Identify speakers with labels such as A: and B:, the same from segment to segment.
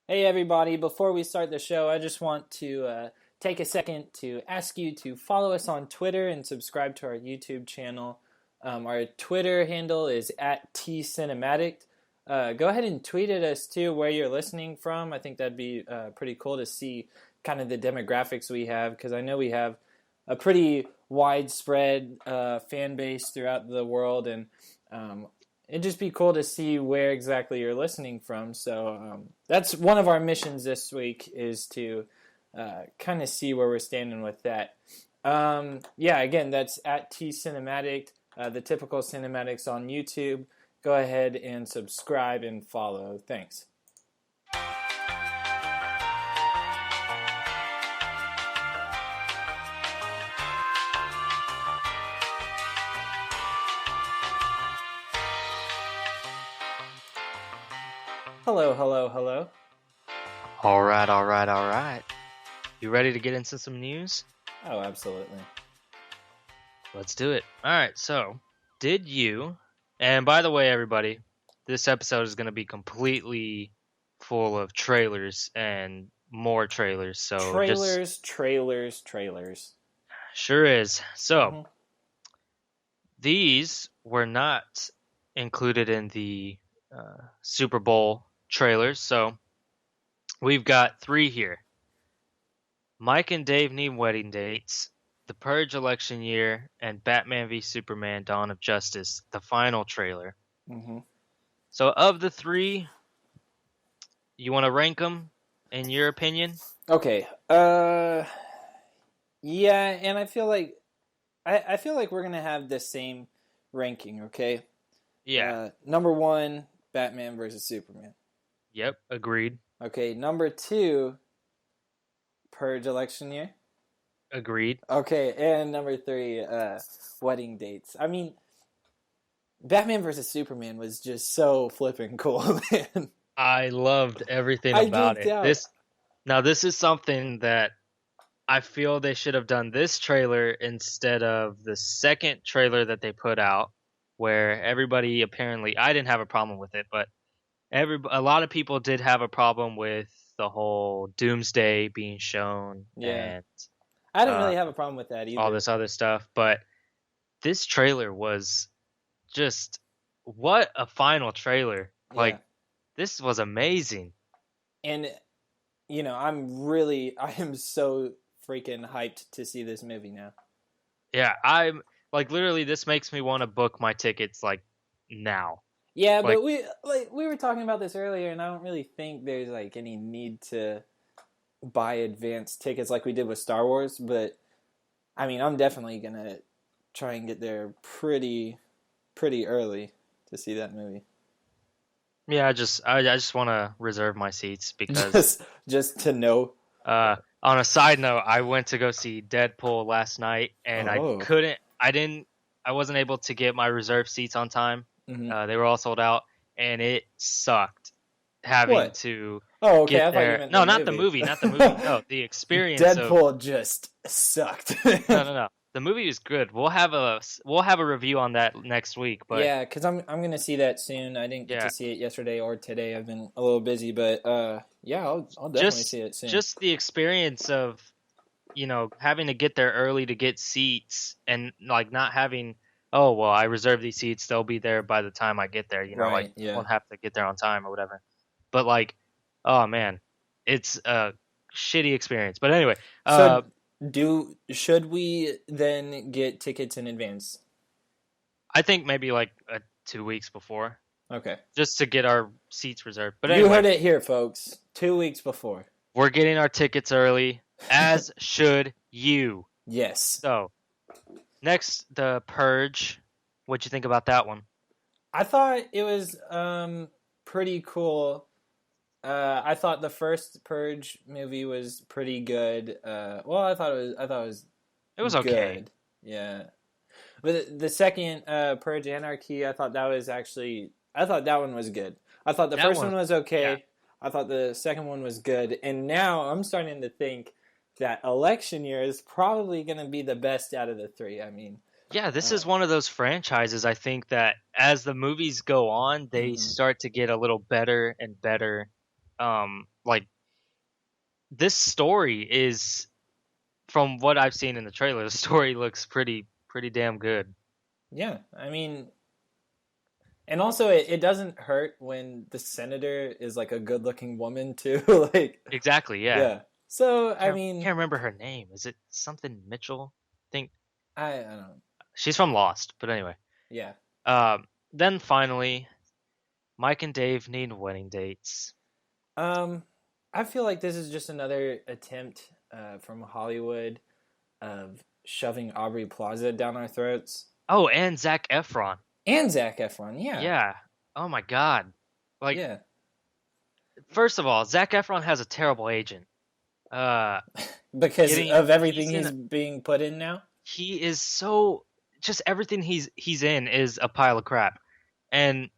A: Hey everybody, before we start the show, I just want to take a second to ask you to follow us on Twitter and subscribe to our YouTube channel. Our Twitter handle is at tcinematic. Go ahead and tweet at us too where you're listening from. I think that'd be pretty cool to see kind of the demographics we have, because I know we have a pretty widespread fan base throughout the world, and it'd just be cool to see where exactly you're listening from. So that's one of our missions this week, is to kind of see where we're standing with that. Yeah, again, that's at tcinematic, the typical cinematics on YouTube. Go ahead and subscribe and follow. Thanks. Hello, hello, hello.
B: All right. You ready to get into some news?
A: Oh, absolutely.
B: Let's do it. All right, so did you, and by the way, everybody, this episode is going to be completely full of trailers and more trailers. So
A: Trailers.
B: Sure is. So
A: Mhm.
B: these were not included in the Super Bowl trailers. So we've got 3 here. Mike and Dave need wedding dates, The Purge election year, and Batman v Superman: Dawn of Justice, the final trailer.
A: Mm-hmm.
B: So of the 3, you want to rank them in your opinion?
A: Okay. Yeah, and I feel like we're gonna have the same ranking. Okay.
B: Yeah.
A: Number 1, Batman versus Superman.
B: Yep. Agreed.
A: Okay. Number 2, Purge election year.
B: Agreed.
A: Okay, and number 3, wedding dates. I mean, Batman versus Superman was just so flipping cool, man.
B: I loved everything
A: I
B: about
A: geeked
B: it.
A: out.
B: This is something that I feel they should have done this trailer instead of the second trailer that they put out, where everybody apparently, I didn't have a problem with it, but a lot of people did have a problem with the whole Doomsday being shown
A: Yeah,
B: and
A: I didn't
B: uh,
A: really have a problem with that
B: all
A: either.
B: this other stuff. But this trailer was just, what a final trailer!
A: Yeah,
B: Like, this was amazing.
A: and I am so freaking hyped to see this movie now.
B: Yeah, I'm like, literally, this makes me want to book my tickets like now.
A: Yeah,
B: Like,
A: but we were talking about this earlier, and I don't really think there's like any need to buy advance tickets like we did with Star Wars. But I mean, I'm definitely gonna try and get there pretty early to see that movie.
B: yeah, I just want to reserve my seats because
A: Just to know.
B: on a side note, I went to go see Deadpool last night, and
A: Oh.
B: I wasn't able to get my reserve seats on time.
A: Mm-hmm.
B: They were all sold out, and it sucked having
A: What?
B: to
A: Oh, okay.
B: get
A: I thought you
B: there.
A: meant
B: No,
A: the
B: not the
A: movie.
B: movie, not the movie. No, the experience of
A: Deadpool just sucked.
B: no. The movie is good. We'll have a review on that next week, but
A: Yeah, because I'm gonna see that soon. I didn't get
B: yeah,
A: to see it yesterday or today. I've been a little busy, but yeah, I'll definitely see it soon.
B: just the experience of having to get there early to get seats, and like not having, oh well, I reserved these seats, they'll be there by the time I get there, like
A: Right? Yeah.
B: won't have to get there on time or whatever. But like, oh man, it's a shitty experience. But anyway,
A: So should we then get tickets in advance?
B: I think maybe like 2 weeks before,
A: Okay.
B: just to get our seats reserved. But
A: You
B: anyway,
A: heard it here, folks. 2 weeks before.
B: we're getting our tickets early, as should you.
A: Yes.
B: So next, The Purge. What'd you think about that one?
A: I thought it was pretty cool. I thought the first Purge movie was pretty good. Well, I thought it was
B: It was okay.
A: good. Yeah. But the second Purge Anarchy, I thought that one was good. I thought the
B: That
A: first
B: one,
A: one was okay.
B: yeah.
A: I thought the second one was good. And now I'm starting to think that election year is probably going to be the best out of the 3. I mean,
B: Yeah, this is one of those franchises, I think, that as the movies go on, they start to get a little better and better. Like this story is, from what I've seen in the trailer, the story looks pretty damn good.
A: Yeah, I mean, and also it doesn't hurt when the senator is like a good-looking woman too. Like,
B: Exactly, yeah.
A: yeah. So I
B: Can't
A: mean,
B: remember her name. Is it something Mitchell? I think
A: I don't.
B: she's from Lost, but anyway.
A: Yeah.
B: Then finally, Mike and Dave need wedding dates.
A: Um, I feel like this is just another attempt from Hollywood of shoving Aubrey Plaza down our throats.
B: Oh, and Zac Efron.
A: And Zac Efron, yeah.
B: Yeah. Oh my God. Like,
A: Yeah.
B: first of all, Zac Efron has a terrible agent.
A: Because of everything
B: he's
A: he's being put in now?
B: He is so, just everything he's in is a pile of crap. And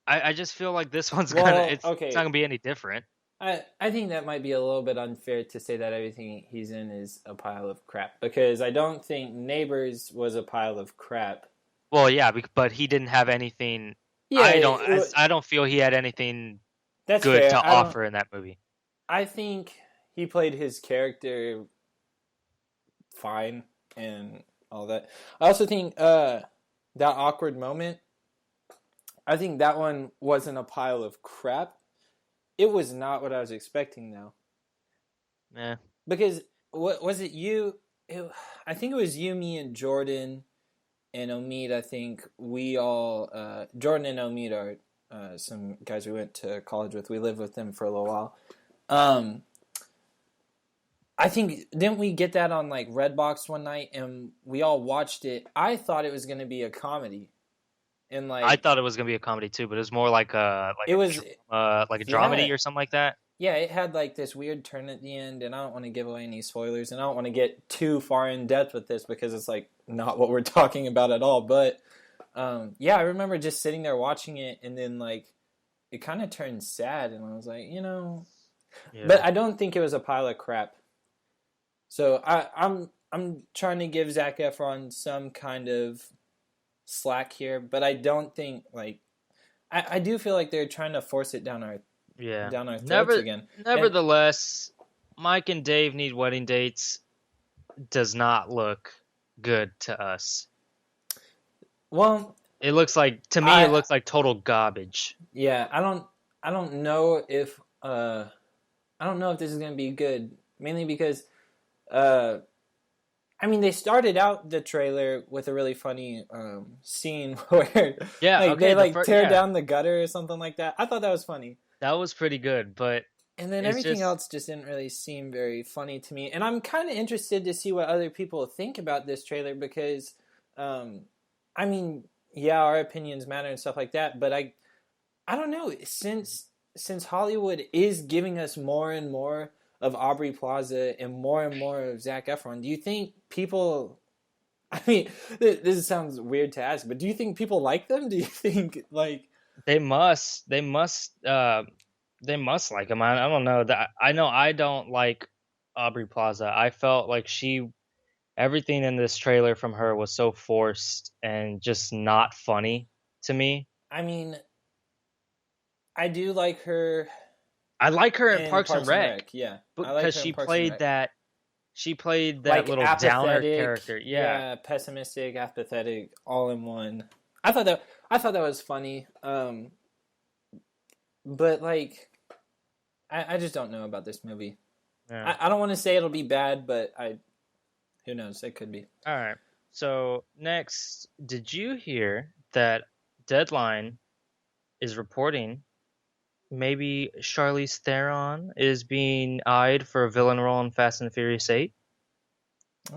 B: I just feel like this one's it's not gonna be any different.
A: I think that might be a little bit unfair to say that everything he's in is a pile of crap, because I don't think Neighbors was a pile of crap.
B: Well, yeah, but he didn't have anything.
A: Yeah,
B: I don't feel he had anything
A: that's
B: good
A: fair.
B: to offer in that movie.
A: I think he played his character fine and all that. I also think that awkward moment, I think that one wasn't a pile of crap. It was not what I was expecting, though.
B: Yeah.
A: Because, what was it, you? I think it was you, me, and Jordan and Omid. I think we all... Jordan and Omid are some guys we went to college with. We lived with them for a little while. I think, didn't we get that on like Redbox one night and we all watched it? I thought it was going to be a comedy. And like,
B: I thought it was gonna be a comedy too, but it was more like a dramedy or something like that.
A: Yeah, it had like this weird turn at the end, and I don't want to give away any spoilers, and I don't want to get too far in depth with this because it's like not what we're talking about at all. But yeah, I remember just sitting there watching it, and then like it kind of turned sad, and I was like, yeah. But I don't think it was a pile of crap. So I'm trying to give Zac Efron some kind of slack here, but I don't think like I do feel like they're trying to force it down our throats again.
B: Nevertheless, Mike and Dave need wedding dates does not look good to us.
A: Well,
B: it looks like it looks like total garbage.
A: Yeah, I don't know if this is gonna be good. Mainly because I mean, they started out the trailer with a really funny scene where they tear down the gutter or something like that. I thought that was funny.
B: That was pretty good, but...
A: And then everything else just didn't really seem very funny to me. And I'm kind of interested to see what other people think about this trailer because, I mean, yeah, our opinions matter and stuff like that. But I don't know. Since Hollywood is giving us more and more of Aubrey Plaza and more of Zac Efron, do you think people... I mean, this sounds weird to ask, but do you think people like them? Do you think, like...
B: They must like him. I don't know. I know I don't like Aubrey Plaza. I felt like everything in this trailer from her was so forced and just not funny to me.
A: I mean, I do like her...
B: I like her in Parks and Rec.
A: Yeah.
B: Because she played that like little downer character. Yeah,
A: pessimistic, apathetic, all in one. I thought that was funny. But like I just don't know about this movie. Yeah. I don't want to say it'll be bad, but who knows? It could be.
B: All right. So next, did you hear that Deadline is reporting maybe Charlize Theron is being eyed for a villain role in Fast and Furious 8?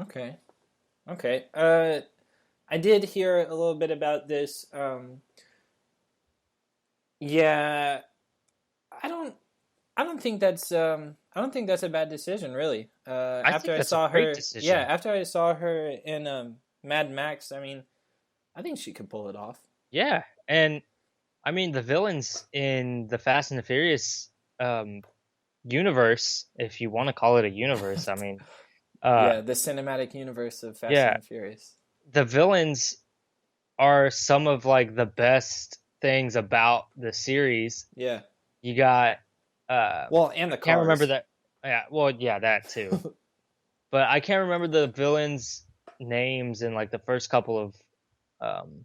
B: Okay.
A: I did hear a little bit about this. Yeah, I don't think that's a bad decision, really. After I saw her in Mad Max, I mean, I think she could pull it off.
B: Yeah, and I mean the villains in the Fast and the Furious universe, if you want to call it a universe, I mean,
A: the cinematic universe of Fast and Furious.
B: The villains are some of like the best things about the series.
A: Yeah.
B: You got
A: Well, and the
B: I can't remember
A: cars.
B: that. Yeah, well, yeah, that too. But I can't remember the villains' names in like the um,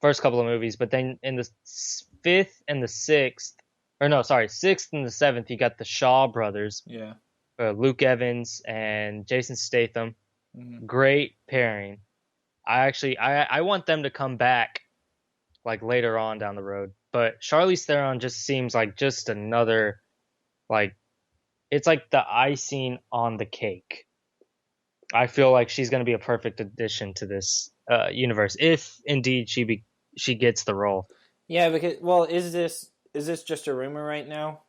B: first couple of movies. But then in the fifth and the sixth, or no, sorry, sixth and the seventh, you got the Shaw brothers,
A: Yeah.
B: Luke Evans and Jason Statham.
A: Mm-hmm.
B: Great pairing. I want them to come back like later on down the road. But Charlize Theron just seems like just another like it's like the icing on the cake. I feel like she's going to be a perfect addition to this universe if indeed she gets the role.
A: Yeah, because well, is this just a rumor right now?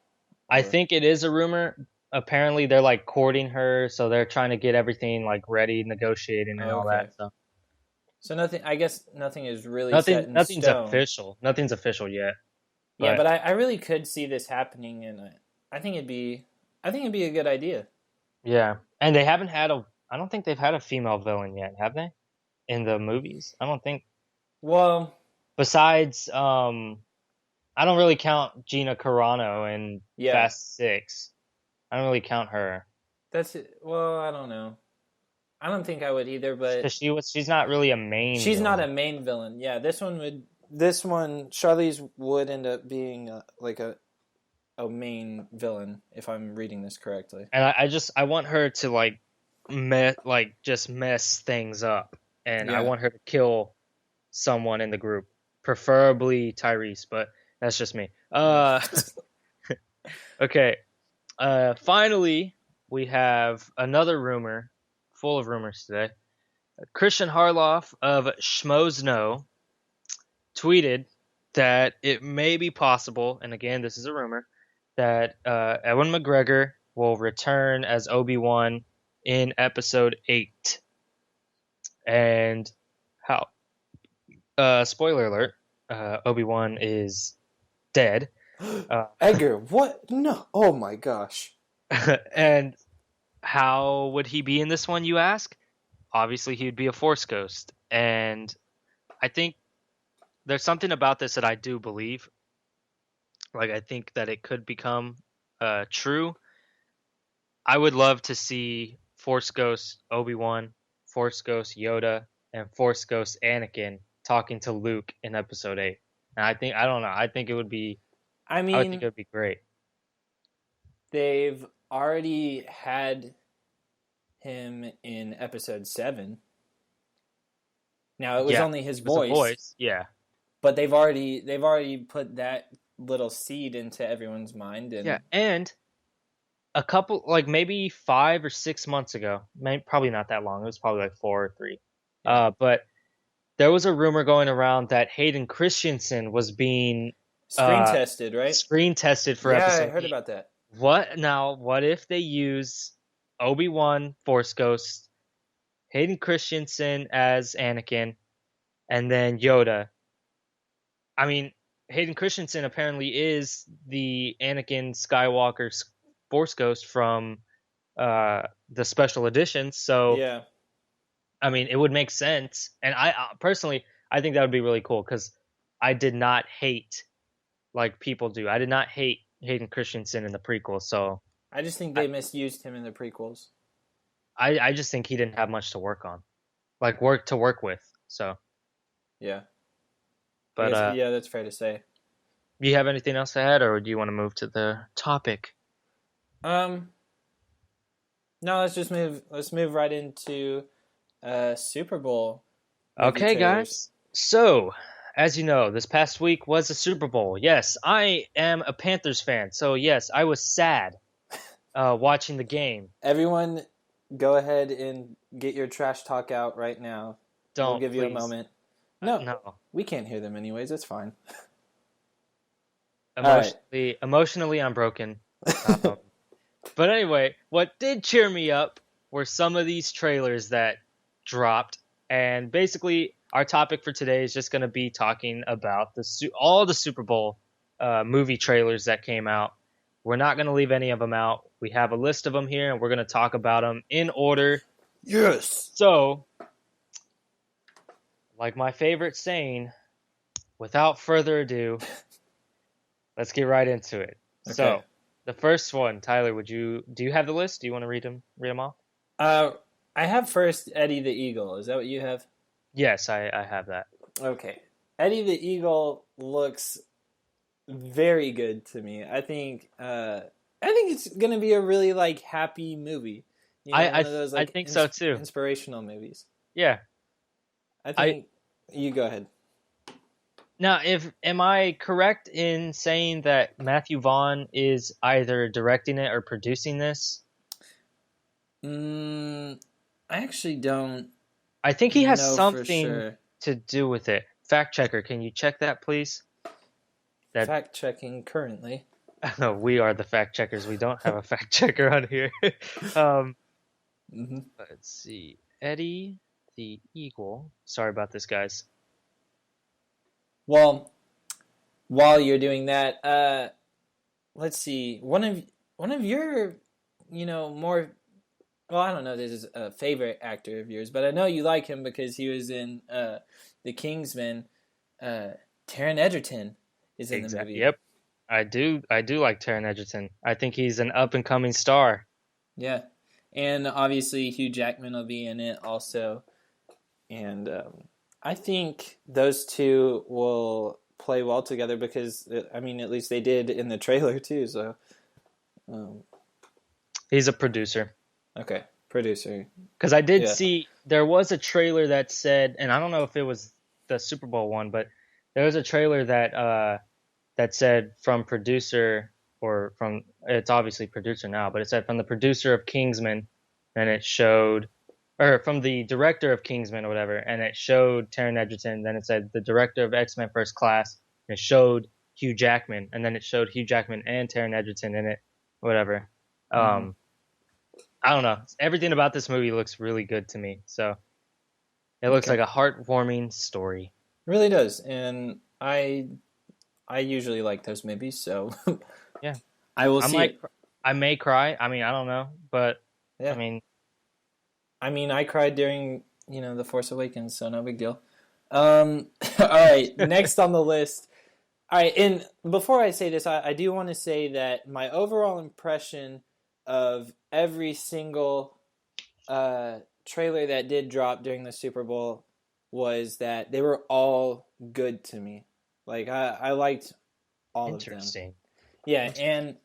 B: I
A: Or
B: think it is a rumor. Apparently they're like courting her, so they're trying to get everything like ready, negotiating and
A: oh,
B: all that.
A: okay.
B: So
A: So nothing. I guess nothing is really set in
B: nothing's
A: stone.
B: official. Nothing's official yet.
A: Yeah,
B: But
A: but I really could see this happening, and I think it'd be a good idea.
B: yeah, and they haven't had a. I don't think they've had a female villain yet, have they? In the movies, I don't think.
A: Well,
B: Besides, I don't really count Gina Carano in
A: yeah,
B: Fast Six. I don't really count her
A: that's it. Well, I don't know. I don't think I would either, but
B: because she's not really a main
A: she's not
B: villain.
A: a main villain. Yeah, this one Charlize would end up being like a main villain if I'm reading this correctly.
B: And I want her to like just mess things up, and I
A: Yeah.
B: want her to kill someone in the group, preferably Tyrese, but that's just me. Okay. Finally, we have another rumor, full of rumors today. Christian Harloff of Schmoes Know tweeted that it may be possible, and again, this is a rumor, that Ewan McGregor will return as Obi-Wan in Episode 8. And how? Spoiler alert, Obi-Wan is dead.
A: Edgar, what? No. Oh my gosh.
B: And how would he be in this one, you ask? Obviously, he would be a Force ghost. And I think there's something about this that I do believe. Like, I think that it could become true. I would love to see Force Ghost Obi-Wan, Force Ghost Yoda, and Force Ghost Anakin talking to Luke in Episode 8. And I don't know. I think it would be.
A: I
B: I would think it
A: mean,
B: would be great.
A: they've already had him in Episode 7. Now it was
B: Yeah,
A: only his
B: it was a
A: voice,
B: voice. Yeah,
A: but they've already put that little seed into everyone's mind,
B: yeah,
A: and
B: and a couple, like maybe 5 or 6 months ago, probably not that long. It was probably like 4 or 3.
A: yeah,
B: But there was a rumor going around that Hayden Christensen was being
A: screen tested, right?
B: screen tested for
A: Yeah, I
B: Episode
A: heard
B: 8.
A: about that.
B: What now? What if they use Obi-Wan Force Ghost, Hayden Christensen as Anakin, and then Yoda? I mean, Hayden Christensen apparently is the Anakin Skywalker Force Ghost from the special editions. So,
A: Yeah,
B: I mean, it would make sense. And I personally, I think that would be really cool because I did not hate like people do. I did not hate Hayden Christensen in the prequel. So
A: I just think
B: I,
A: they misused him in the prequels.
B: I just think he didn't have much to work on, like work to work with. So,
A: Yeah, I
B: but
A: guess yeah, that's fair to say.
B: do you have anything else to add, or do you want to move to the topic?
A: Um, no, let's just move. Let's move right into Super Bowl movie
B: Okay,
A: trailers.
B: guys. So, as you know, this past week was the Super Bowl. Yes, I am a Panthers fan. So, yes, I was sad watching the game.
A: Everyone, go ahead and get your trash talk out right now. We'll
B: Don't,
A: give you a
B: please.
A: moment. No,
B: No.
A: we can't hear them anyways. It's fine.
B: Emotionally, I'm broken. Um, but anyway, what did cheer me up were some of these trailers that dropped. And basically, our topic for today is just going to be talking about all the Super Bowl movie trailers that came out. We're not going to leave any of them out. We have a list of them here, and we're going to talk about them in order.
A: Yes.
B: So, like my favorite saying, without further ado, let's get right into it.
A: Okay.
B: So, The first one, Tyler, do you have the list? Do you want to read them off?
A: Uh, I have first Eddie the Eagle. Is that what you have?
B: Yes, I have that.
A: Okay. Eddie the Eagle looks very good to me. I think it's gonna be a really like happy movie. You know, one of those
B: I
A: like
B: think so too.
A: inspirational movies.
B: Yeah.
A: I think you go ahead.
B: Now, if am I correct in saying that Matthew Vaughn is either directing it or producing this?
A: I actually don't
B: I think he has
A: know for
B: something
A: sure.
B: to do with it. Fact checker, can you check that, please? That
A: Fact checking currently.
B: we are the fact checkers. We don't have a fact checker on here. um,
A: hmm
B: let's see. Eddie the Eagle. Sorry about this, guys.
A: Well, while you're doing that, let's see. One of your, more. Well, I don't know. This is a favorite actor of yours, but I know you like him because he was in the Kingsman. Taron Egerton is in the movie.
B: Yep. I do like Taron Egerton. I think he's an up and coming star.
A: Yeah, and obviously Hugh Jackman will be in it also, and I think those two will play well together because I mean at least they did in the trailer too. So,
B: he's a producer.
A: Okay, producer.
B: Because I did see there was a trailer that said, and I don't know if it was the Super Bowl one, but there was a trailer that that said from producer or from it's obviously producer now, but it said from the producer of Kingsman, and it showed, or from the director of Kingsman or whatever, and it showed Taron Egerton. Then it said the director of X-Men First Class, and it showed Hugh Jackman, and then it showed Hugh Jackman and Taron Egerton in it, whatever. I don't know. Everything about this movie looks really good to me. So it looks like a heartwarming story.
A: It really does, and I usually like those movies, so
B: yeah,
A: I will see it.
B: I may cry. I mean, I don't know, but
A: yeah. I mean, I cried during The Force Awakens, so no big deal. All right, next on the list. All right, and before I say this, I do want to say that my overall impression of every single trailer that did drop during the Super Bowl was that they were all good to me. Like, I liked all of them.
B: Interesting.
A: Yeah, and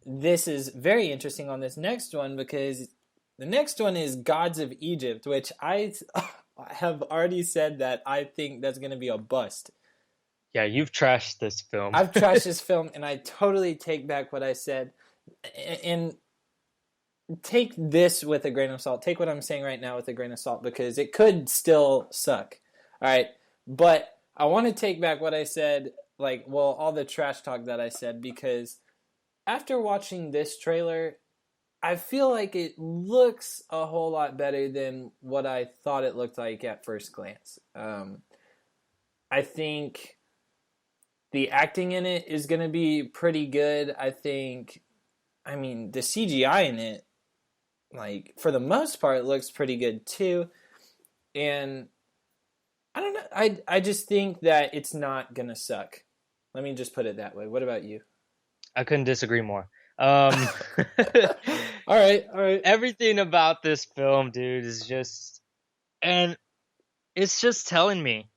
A: this is very interesting on this next one because the next one is Gods of Egypt, which I have already said that I think that's going to be a bust.
B: Yeah, you've trashed this film.
A: I've trashed this film, and I totally take back what I said. And take this with a grain of salt. Take what I'm saying right now with a grain of salt because it could still suck. All right, but I want to take back what I said, all the trash talk that I said, because after watching this trailer, I feel like it looks a whole lot better than what I thought it looked like at first glance. I think the acting in it is going to be pretty good. I mean, the CGI in it, for the most part, looks pretty good too. And I don't know. I just think that it's not going to suck. Let me just put it that way. What about you?
B: I couldn't disagree more. All
A: right.
B: Everything about this film, dude, is just, and it's just telling me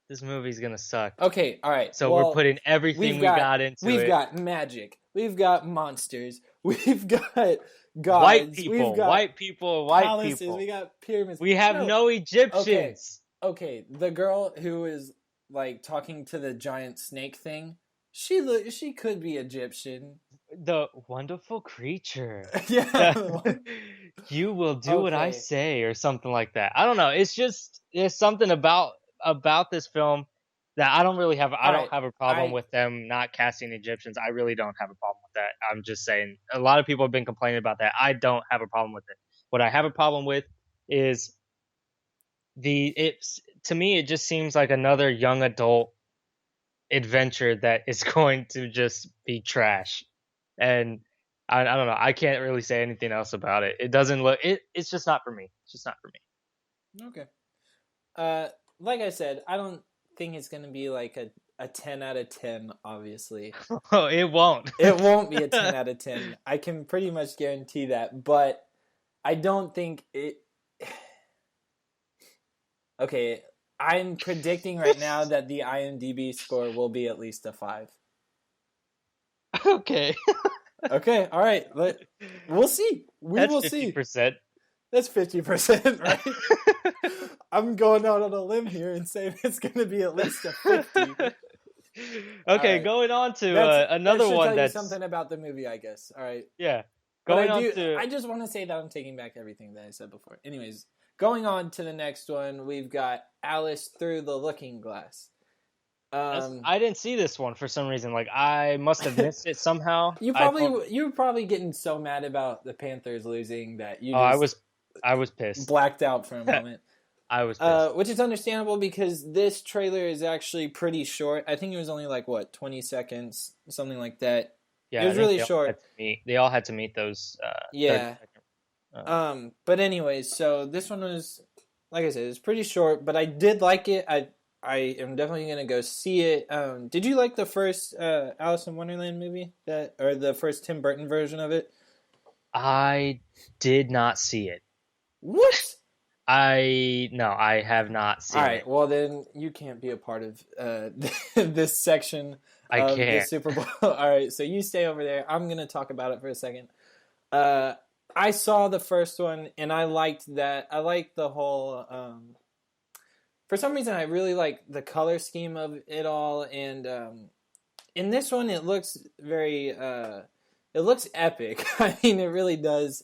B: this movie's gonna suck.
A: Okay, all right.
B: So we're putting everything we got into it.
A: We've got magic. We've got monsters. We've got gods.
B: White people.
A: We've got
B: white people.
A: palaces,
B: people.
A: We got pyramids.
B: We have no Egyptians.
A: Okay. The girl who is talking to the giant snake thing. She could be Egyptian.
B: The wonderful creature.
A: Yeah.
B: You will do what I say, or something like that. I don't know. There's something about this film that I don't really have. I don't have a problem with them not casting Egyptians. I really don't have a problem with that. I'm just saying a lot of people have been complaining about that. I don't have a problem with it. What I have a problem with is to me, it just seems like another young adult adventure that is going to just be trash. And I don't know. I can't really say anything else about it. It doesn't look. It's just not for me. It's just not for me.
A: Okay. Like I said, I don't think it's going to be like a 10 out of 10, obviously.
B: Oh, it won't.
A: It won't be a 10 out of 10. I can pretty much guarantee that, but I don't think it... Okay, I'm predicting right now that the IMDb score will be at least a 5.
B: Okay.
A: Okay, all right. We'll see. We will see.
B: 50%.
A: That's 50%, right? I'm going out on a limb here and saying it's going to be at least a 50.
B: Okay,
A: right.
B: going on to another one
A: tell
B: that's
A: you something about the movie, I guess. All right.
B: yeah.
A: Going on to I just want to say that I'm taking back everything that I said before. Anyways, going on to the next one, we've got Alice Through the Looking Glass.
B: I didn't see this one for some reason. Like I must have missed it somehow.
A: You were probably getting so mad about the Panthers losing that you just
B: I was pissed.
A: Blacked out for a moment.
B: I was pissed.
A: Which is understandable because this trailer is actually pretty short. I think it was only like 20 seconds, something like that. Yeah, it was really short.
B: They all had to meet those.
A: Yeah. But anyways, so this one was, like I said, it's pretty short, but I did like it. I am definitely gonna go see it. Did you like the first Alice in Wonderland movie or the first Tim Burton version of it?
B: I did not see it.
A: What?
B: I have not seen it.
A: All right, well then you can't be a part of this section of the Super Bowl. All right, so you stay over there. I'm gonna talk about it for a second. I saw the first one and I liked that. I liked the whole. For some reason, I really like the color scheme of it all, and in this one, it looks very. It looks epic. I mean, it really does.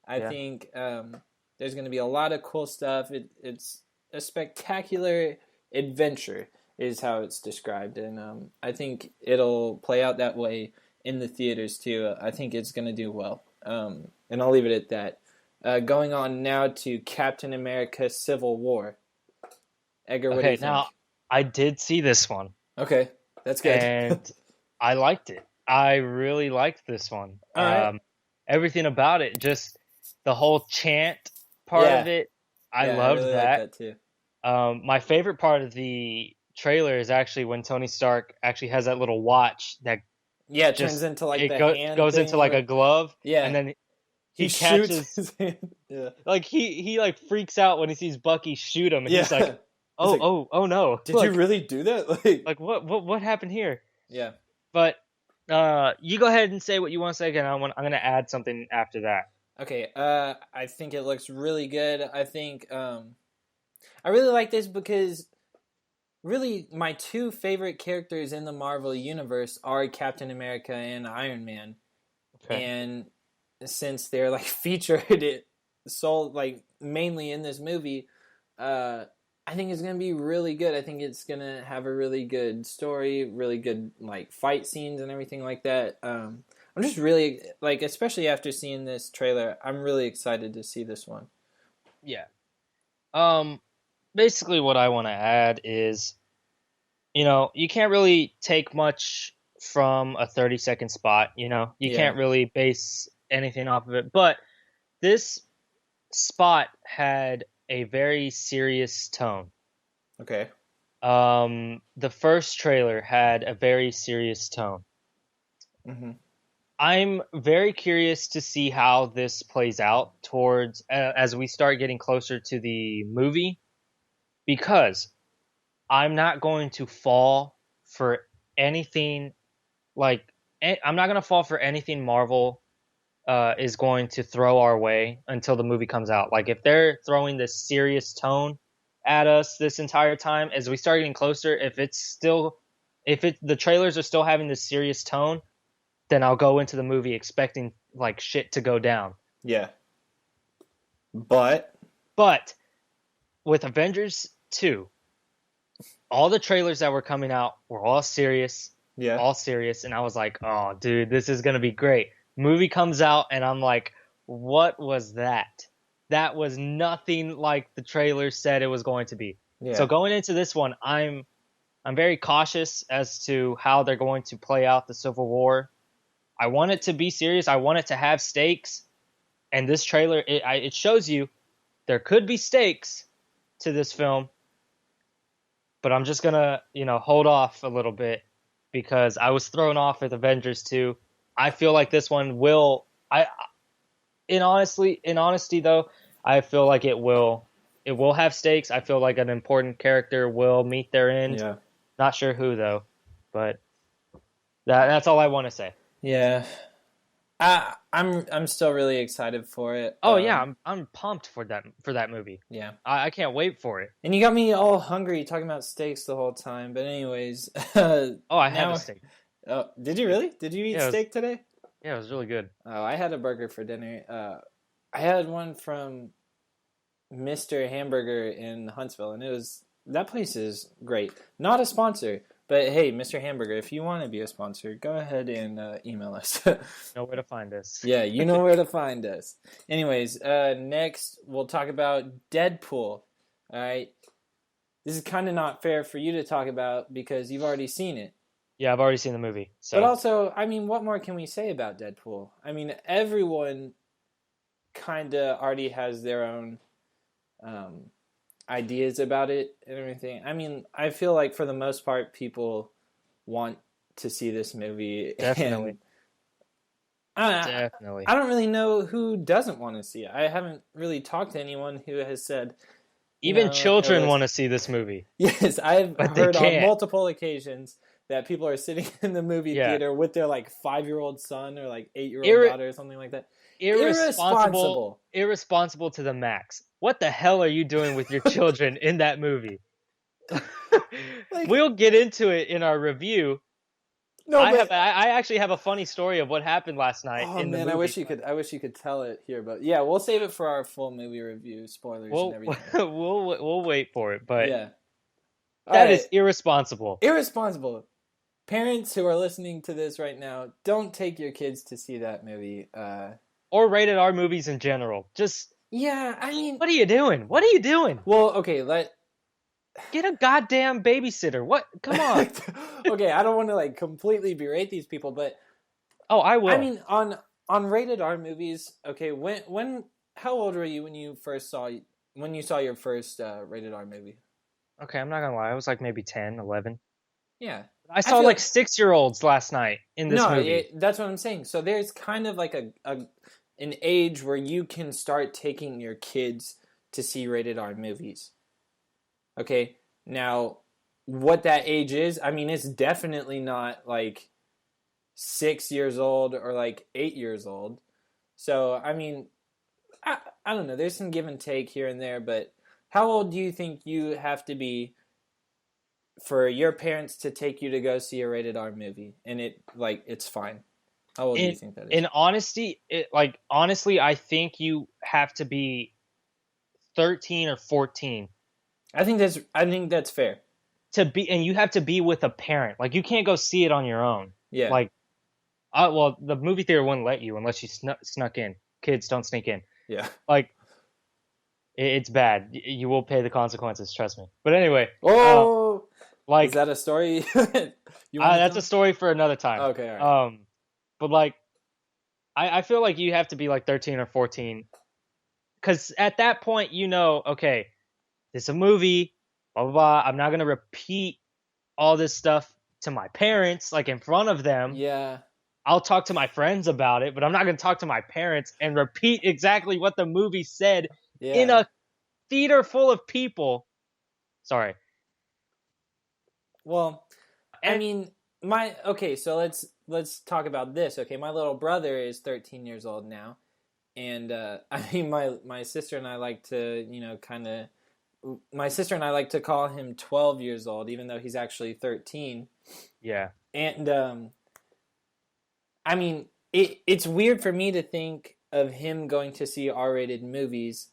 A: I think there's going to be a lot of cool stuff. It's a spectacular adventure, is how it's described, and I think it'll play out that way in the theaters too. I think it's going to do well, and I'll leave it at that. Going on now to Captain America: Civil War. Edgar, what do you think? Now,
B: I did see this one.
A: Okay, that's good.
B: And I liked it. I really liked this one.
A: All right.
B: Everything about it, just the whole chant part of it, I loved
A: really
B: that.
A: Like that too.
B: My favorite part of the trailer is actually when Tony Stark actually has that little watch that
A: it turns into like hand
B: goes into like a glove.
A: Yeah,
B: and then
A: he
B: catches
A: his hand. Yeah,
B: like he like freaks out when he sees Bucky shoot him, and he's like, Oh no!
A: Did you really do that?
B: Like what happened here?
A: Yeah.
B: But you go ahead and say what you want to say again. I'm gonna add something after that.
A: Okay. I think it looks really good. I think I really like this because really my two favorite characters in the Marvel universe are Captain America and Iron Man. Okay. And since they're like featured mainly in this movie, I think it's going to be really good. I think it's going to have a really good story, really good like fight scenes and everything like that. I'm just really especially after seeing this trailer, I'm really excited to see this one.
B: Yeah. Basically what I want to add is, you can't really take much from a 30-second spot, You can't really base anything off of it, but this spot had a very serious tone.
A: Okay.
B: The first trailer had a very serious tone.
A: Mm-hmm.
B: I'm very curious to see how this plays out towards as we start getting closer to the movie, because I'm not going to fall for anything I'm not going to fall for anything Marvel is going to throw our way until the movie comes out. Like if they're throwing this serious tone at us this entire time, as we start getting closer, if the trailers are still having this serious tone, then I'll go into the movie expecting like shit to go down.
A: Yeah. But with Avengers 2, all the trailers that were coming out were all serious. Yeah. All serious, and I was like, "Oh, dude, this is going to be great." Movie comes out and I'm like, what was that? That was nothing like the trailer said it was going to be. Yeah. So going into this one, I'm very cautious as to how they're going to play out the Civil War. I want it to be serious. I want it to have stakes. And this trailer, it shows you there could be stakes to this film.
B: but I'm just gonna, hold off a little bit because I was thrown off with Avengers 2. I feel like this one will. In honesty though, I feel like it will. It will have stakes. I feel like an important character will meet their end.
A: Yeah.
B: Not sure who though, but that's all I want to say.
A: Yeah. I'm still really excited for it.
B: Oh yeah, I'm pumped for that movie.
A: Yeah.
B: I can't wait for it.
A: And you got me all hungry talking about steaks the whole time. But anyways,
B: Oh, I had a steak.
A: Oh, did you really? Did you eat steak today?
B: Yeah, it was really good.
A: Oh, I had a burger for dinner. I had one from Mr. Hamburger in Huntsville, and that place is great. Not a sponsor, but hey, Mr. Hamburger, if you want to be a sponsor, go ahead and email us.
B: Know where to find us.
A: Yeah, you know where to find us. Anyways, next we'll talk about Deadpool. All right, this is kind of not fair for you to talk about because you've already seen it.
B: Yeah, I've already seen the movie. So.
A: But also, I mean, what more can we say about Deadpool? I mean, everyone kind of already has their own ideas about it and everything. I mean, I feel like for the most part, people want to see this movie.
B: Definitely.
A: Definitely. I don't really know who doesn't want to see it. I haven't really talked to anyone who has said...
B: Even children want to see this movie.
A: Yes, I've heard on multiple occasions that people are sitting in the movie theater with their 5-year-old son or 8-year-old daughter or something like that.
B: Irresponsible to the max. What the hell are you doing with your children in that movie? We'll get into it in our review. No, I actually have a funny story of what happened last night.
A: Oh in the movie. I wish you could tell it here, but yeah, we'll save it for our full movie review, spoilers and everything.
B: We'll wait for it, but
A: yeah,
B: that is irresponsible.
A: Irresponsible. Parents who are listening to this right now, don't take your kids to see that movie.
B: Or rated R movies in general. Just
A: I mean,
B: what are you doing? What are you doing?
A: Well, okay,
B: get a goddamn babysitter. What? Come on.
A: Okay, I don't want to completely berate these people, but
B: I will.
A: I mean, on rated R movies, okay, how old were you when you saw your first rated R movie?
B: Okay, I'm not gonna lie, I was maybe 10, 11.
A: Yeah.
B: I saw 6-year-olds last night in this movie.
A: That's what I'm saying. So there's kind of an age where you can start taking your kids to see rated R movies. Okay, now what that age is, I mean, it's definitely not 6 years old or 8 years old. So, I mean, I don't know. There's some give and take here and there, but how old do you think you have to be for your parents to take you to go see a rated R movie and it's fine? How old do you think that is?
B: In honesty, honestly, I think you have to be 13 or 14.
A: I think that's fair.
B: And you have to be with a parent. You can't go see it on your own.
A: Yeah.
B: Well, the movie theater wouldn't let you unless you snuck in. Kids don't sneak in.
A: Yeah.
B: It's bad. You will pay the consequences, trust me. But anyway.
A: Oh! Is that a story?
B: That's a story for another time.
A: Okay, all right.
B: But I feel like you have to be 13 or 14. Because at that point, okay, it's a movie, blah, blah, blah. I'm not going to repeat all this stuff to my parents, in front of them.
A: Yeah.
B: I'll talk to my friends about it, but I'm not going to talk to my parents and repeat exactly what the movie said in a theater full of people. Sorry.
A: Well, I mean, so let's talk about this. Okay, my little brother is 13 years old now, and I mean, my sister and I like to, my sister and I like to call him 12 years old, even though he's actually 13.
B: Yeah.
A: And I mean, it's weird for me to think of him going to see R-rated movies,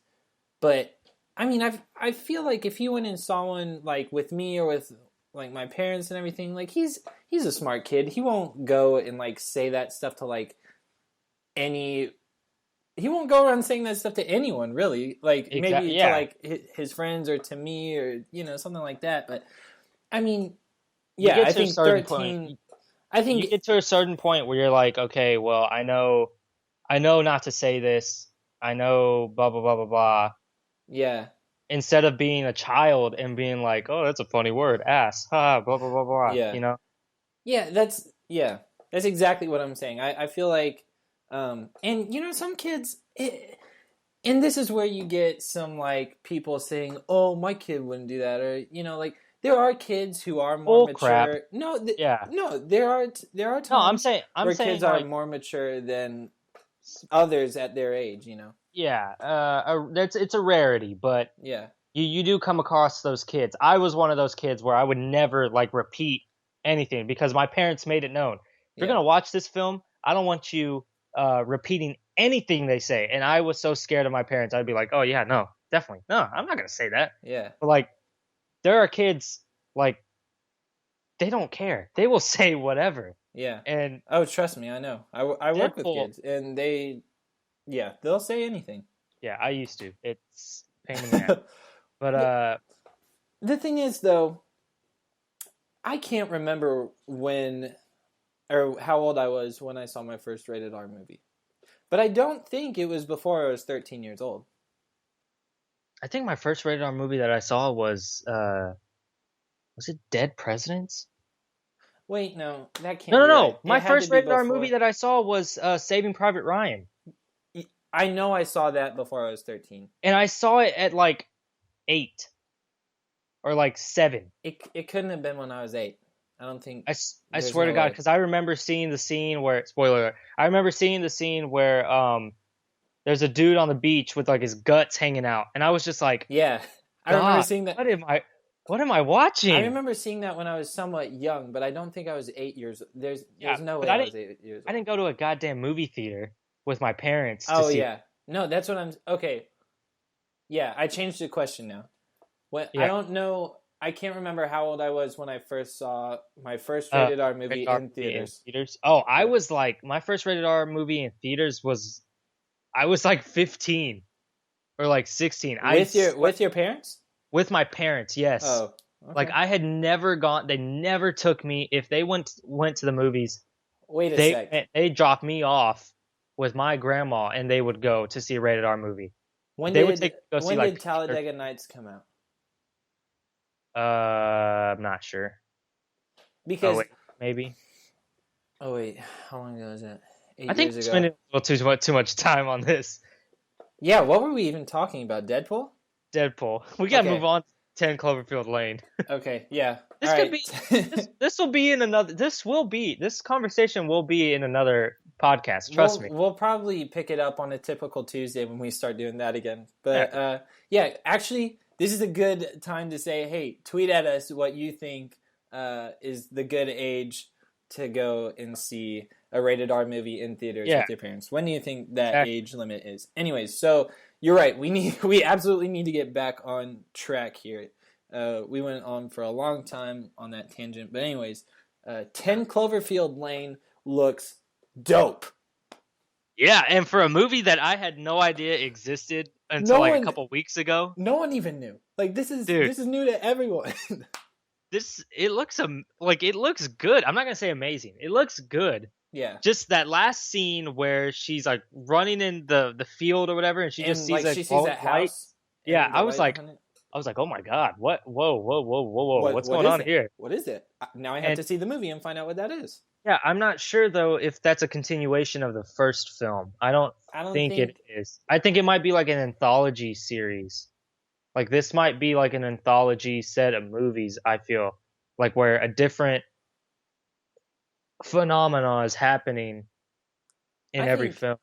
A: but I mean, I feel like if he went and saw one with me or with my parents and everything, he's a smart kid. He won't go and say that stuff to he won't go around saying that stuff to anyone, really. Maybe to his friends or to me or something like that. But I mean, yeah, I think 13. I think
B: you get to a certain point where you're okay, well, I know not to say this. I know blah blah blah blah blah.
A: Yeah.
B: instead of being a child and being like, oh, that's a funny word, ass, ha, blah blah blah blah.
A: Yeah.
B: You know?
A: Yeah, that's exactly what I'm saying. I feel like, and some kids, and this is where you get some like people saying, "Oh, my kid wouldn't do that," or like there are kids who are more
B: Bull crap.
A: mature. No,
B: Yeah.
A: no, there are
B: No, I'm
A: times
B: saying
A: where kids are
B: like,
A: more mature than others at their age.
B: yeah, it's a rarity, but
A: Yeah,
B: you do come across those kids. I was one of those kids where I would never like repeat anything because my parents made it known. If you're
A: yeah,
B: gonna watch this film, I don't want you repeating anything they say. And I was so scared of my parents. I'd be like, oh yeah, no, definitely, no, I'm not gonna say that.
A: yeah,
B: But like, there are kids like they don't care. They will say whatever.
A: yeah.
B: And
A: Oh, trust me, I know. I work with
B: Deadpool,
A: kids, and they'll say anything.
B: yeah, I used to. It's a pain in the ass. But
A: The thing is, though, I can't remember when or how old I was when I saw my first rated R movie. But I don't think it was before I was 13 years old.
B: I think my first rated R movie that I saw was it Dead Presidents?
A: Wait, no, that can't
B: No, no,
A: be right.
B: no.
A: It
B: My
A: had to
B: first
A: be
B: rated R movie
A: before.
B: that I saw was Saving Private Ryan,
A: I know I saw that before I was 13.
B: and I saw it at like 8 or like 7.
A: It couldn't have been when I was 8. I don't think
B: I
A: there's
B: swear to
A: no
B: God,
A: way.
B: because I remember seeing the scene where spoiler alert, I remember seeing the scene where there's a dude on the beach with like his guts hanging out, and I was just like,
A: Yeah. I remember
B: God,
A: seeing that.
B: what am I
A: I
B: watching?
A: remember seeing that when I was somewhat young, but I don't think I was 8 years. There's
B: Yeah,
A: no
B: but
A: way I was 8 years
B: I
A: old.
B: didn't go to a goddamn movie theater with my parents to
A: Oh
B: see.
A: yeah. No, that's what I'm okay. Yeah, I changed the question now. I
B: Yeah,
A: don't know. I can't remember how old I was when I first saw my first rated R movie
B: rated R
A: in
B: movie in
A: theaters.
B: theaters. Oh, I
A: Yeah,
B: was like, my first rated R movie in theaters was I was like 15 or like 16.
A: with your parents.
B: With my parents, yes.
A: Oh,
B: Like
A: okay.
B: I had never gone. They never took me. If they went to the movies,
A: Wait a sec.
B: they dropped me off with my grandma, and they would go to see a rated R movie.
A: When
B: They would
A: did
B: take me to go see
A: when
B: like
A: did Talladega Nights come out?
B: I'm not sure. Oh
A: Because
B: wait, maybe.
A: oh wait, how long ago was that?
B: I
A: 8
B: think
A: years
B: we're
A: ago.
B: spending a little too much time on this.
A: Yeah, what were we even talking about? Deadpool?
B: Deadpool. We gotta move
A: Okay.
B: on to 10 Cloverfield Lane.
A: Okay. Yeah. All
B: This could
A: right.
B: be this will be in another this conversation will be in another podcast, trust me.
A: We'll probably pick it up on a typical Tuesday when we start doing that again.
B: Yeah.
A: But yeah, actually, this is a good time to say, hey, tweet at us what you think is the good age to go and see a rated R movie in theaters
B: Yeah.
A: with your parents. When do you think that
B: Exactly.
A: age limit is? Anyways, so you're right. We absolutely need to get back on track here. We went on for a long time on that tangent, but anyways, 10 Cloverfield Lane looks dope.
B: Yeah, and for a movie that I had no idea existed until
A: No
B: like a
A: one,
B: couple weeks ago,
A: no one even knew. Like
B: dude,
A: this is new to everyone.
B: it looks it looks good. I'm not gonna say amazing. It looks good.
A: Yeah,
B: Just that last scene where she's like running in the field or whatever, and she just
A: and
B: sees
A: like
B: a
A: she sees
B: glowing
A: that
B: light.
A: house.
B: Yeah,
A: And the light behind it.
B: I was like, oh my god, what? Whoa, whoa, whoa, whoa, whoa, what's
A: What
B: going
A: is
B: on
A: it?
B: here?
A: What is it? Now I have
B: And
A: to see the movie and find out what that is.
B: yeah, I'm not sure though if that's a continuation of the first film. I don't
A: I don't
B: think it
A: think.
B: is. I think it might be like an anthology series. Like this might be like an anthology set of movies, I feel. Like where a different phenomena is happening in
A: I
B: every
A: think.
B: film.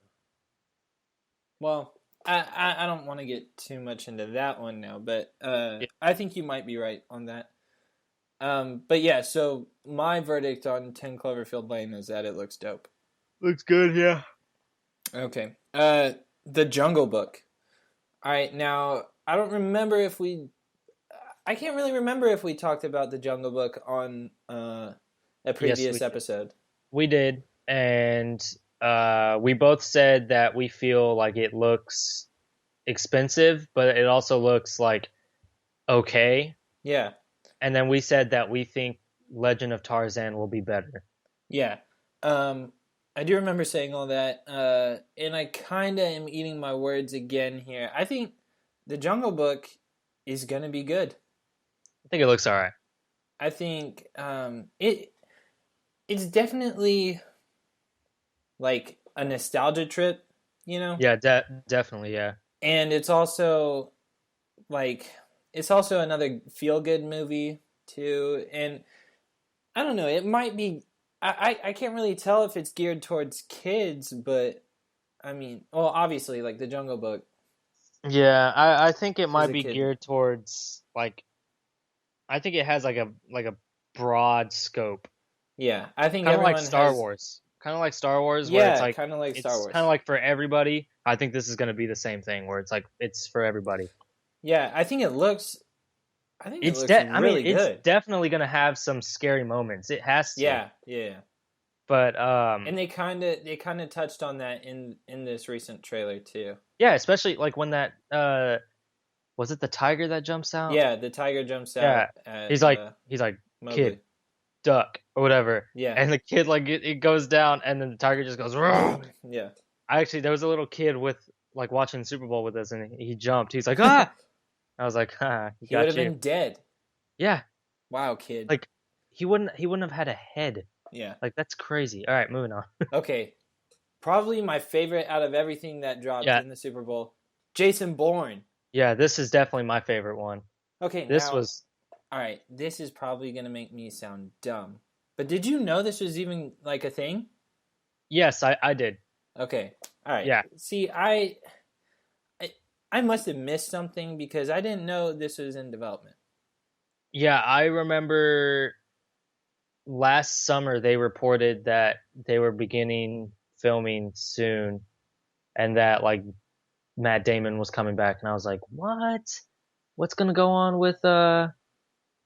A: Well, I don't want to get too much into that one now, but
B: Yeah.
A: I think you might be right on that. But yeah, so my verdict on 10 Cloverfield Lane is that it looks dope.
B: Looks good, yeah.
A: Okay. The Jungle Book. All right, now I don't remember if we. I can't really remember if we talked about the Jungle Book on a previous episode.
B: We did, and we both said that we feel like it looks expensive, but it also looks like okay.
A: Yeah,
B: And then we said that we think Legend of Tarzan will be better.
A: yeah. I do remember saying all that, and I kind of am eating my words again here. I think the Jungle Book is gonna be good.
B: I think it looks all right.
A: I think it's definitely like a nostalgia trip, you know,
B: Yeah, definitely. Yeah.
A: and it's also like it's also another feel good movie too. And I don't know, it might be. I can't really tell if it's geared towards kids, but I mean, well, obviously, like the Jungle Book
B: Yeah, I think it
A: is
B: might
A: a
B: be
A: kid.
B: geared towards like I think it has like a broad scope.
A: Yeah, I think
B: Kind of like
A: everyone
B: Star
A: has.
B: Wars. Kind of like Star Wars where
A: Yeah, kind of like Star
B: it's kind of
A: Wars.
B: like for everybody. I think this is going to be the same thing where it's like it's for everybody.
A: Yeah, I think it looks. I think it
B: It's
A: looks
B: I mean
A: really
B: it's
A: good.
B: definitely going to have some scary moments. It has to.
A: Yeah, yeah.
B: But
A: And they kind of touched on that in this recent trailer too.
B: yeah, especially like when that was it the tiger that jumps out?
A: Yeah, the tiger jumps
B: Yeah.
A: out at
B: He's like kid
A: Mowgli.
B: duck or whatever.
A: Yeah,
B: And the kid like it goes down and then the tiger just goes "Roar."
A: yeah.
B: I actually there was a little kid with like watching the Super Bowl with us and he jumped. He's like, "Ah!" I was like, "Ah, he
A: He would
B: got
A: have
B: you."
A: been dead.
B: Yeah.
A: Wow, kid.
B: Like he wouldn't have had a head.
A: Yeah.
B: Like that's crazy. All right, moving on.
A: Okay. Probably my favorite out of everything that dropped
B: Yeah.
A: in the Super Bowl. Jason Bourne.
B: Yeah, this is definitely my favorite one.
A: Okay,
B: This
A: now,
B: was
A: all right. This is probably gonna make me sound dumb, but did you know this was even like a thing?
B: yes, I did.
A: Okay. All right.
B: Yeah.
A: See, I must have missed something because I didn't know this was in development.
B: Yeah, I remember last summer they reported that they were beginning filming soon and that like Matt Damon was coming back and I was like, "What? What's going to go on with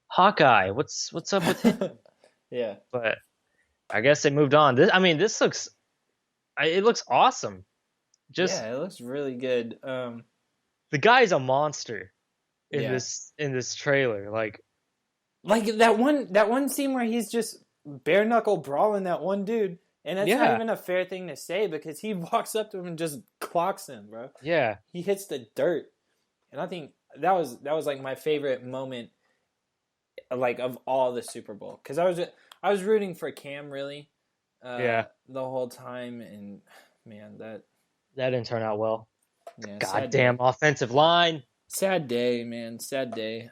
B: Hawkeye? What's up with him?"
A: Yeah.
B: But I guess they moved on. This looks it looks awesome. Just
A: Yeah, it looks really good.
B: the guy's a monster in
A: Yeah.
B: this trailer.
A: Like that one scene where he's just bare knuckle brawling that one dude, and that's not
B: Yeah.
A: even a fair thing to say because he walks up to him and just clocks him, bro.
B: Yeah.
A: He hits the dirt, and I think that was like my favorite moment, like of all the Super Bowl, because I was rooting for Cam really,
B: Yeah.
A: the whole time, and man, that
B: That didn't turn out well.
A: yeah,
B: Goddamn offensive line.
A: sad day, man, sad day.